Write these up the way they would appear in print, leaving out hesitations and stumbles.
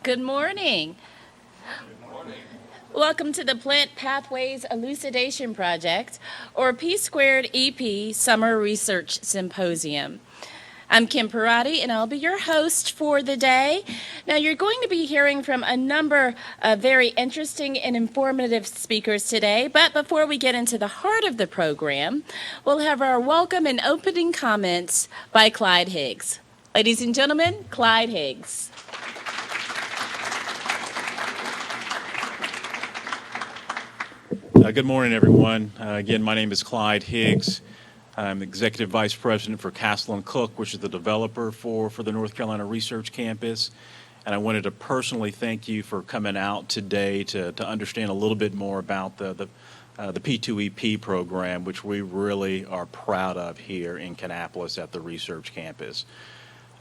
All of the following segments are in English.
Good morning. Welcome to the Plant Pathways Elucidation Project, or P2EP Summer Research Symposium. I'm Kim Parati, and I'll be your host for the day. Now, you're going to be hearing from a number of very interesting and informative speakers today, but before we get into the heart of the program, we'll have our welcome and opening comments by Clyde Higgs. Ladies and gentlemen, Clyde Higgs. Good morning, everyone. Again, my name is Clyde Higgs. I'm Executive Vice President for Castle & Cook, which is the developer for the North Carolina Research Campus. And I wanted to personally thank you for coming out today to understand a little bit more about the P2EP program, which we really are proud of here in Kannapolis at the Research Campus.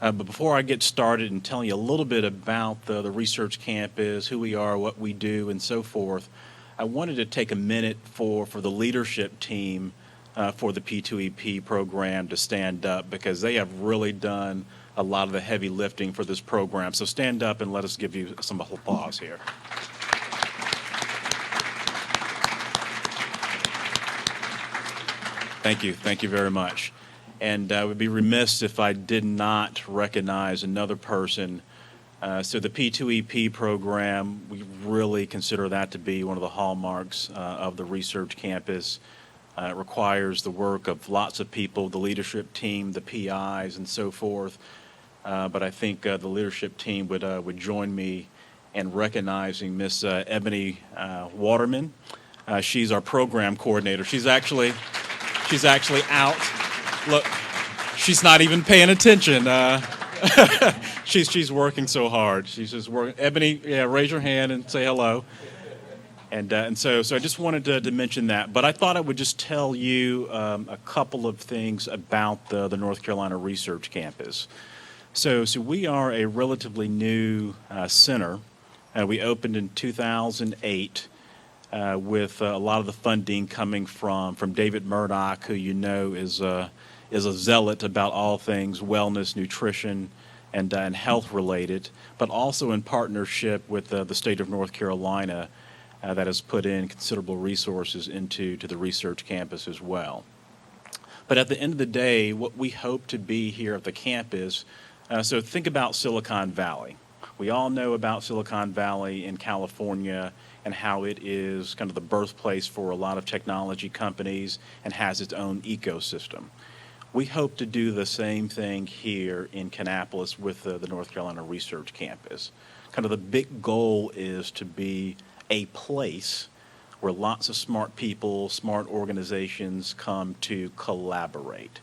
But before I get started and telling you a little bit about the Research Campus, who we are, what we do, and so forth, I wanted to take a minute for the leadership team for the P2EP program to stand up, because they have really done a lot of the heavy lifting for this program. So stand up and let us give you some applause here. Thank you very much. And I would be remiss if I did not recognize another person. So the P2EP program, we really consider that to be one of the hallmarks of the Research Campus. It requires the work of lots of people, the leadership team, the PIs, and so forth. But I think the leadership team would join me in recognizing Miss Ebony Waterman. She's our program coordinator. She's actually out. Look, she's not even paying attention. She's working so hard. She's just working. Ebony, yeah, raise your hand and say hello. And so I just wanted to mention that. But I thought I would just tell you a couple of things about the North Carolina Research Campus. So we are a relatively new center. We opened in 2008 with a lot of the funding coming from David Murdoch, who you know is a zealot about all things wellness, nutrition, and health related, but also in partnership with the state of North Carolina that has put in considerable resources into the research campus as well. But at the end of the day, what we hope to be here at the campus, so think about Silicon Valley. We all know about Silicon Valley in California and how it is kind of the birthplace for a lot of technology companies and has its own ecosystem. We hope to do the same thing here in Kannapolis with the North Carolina Research Campus. Kind of the big goal is to be a place where lots of smart people, smart organizations come to collaborate.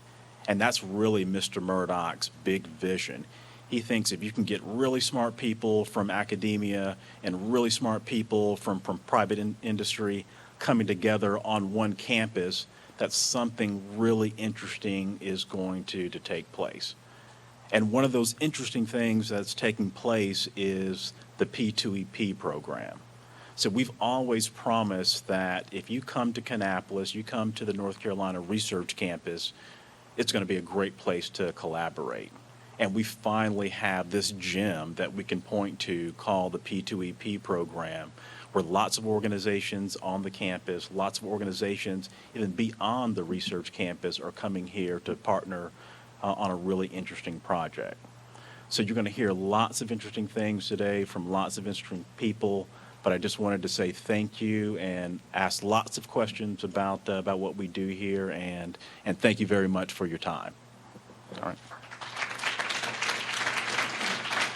And that's really Mr. Murdoch's big vision. He thinks if you can get really smart people from academia and really smart people from private industry coming together on one campus, that something really interesting is going to take place. And one of those interesting things that's taking place is the P2EP program. So we've always promised that if you come to Kannapolis, you come to the North Carolina Research Campus, it's going to be a great place to collaborate. And we finally have this gem that we can point to called the P2EP program, where lots of organizations on the campus, lots of organizations even beyond the research campus are coming here to partner on a really interesting project. So you're going to hear lots of interesting things today from lots of interesting people, but I just wanted to say thank you and ask lots of questions about what we do here, and thank you very much for your time. All right.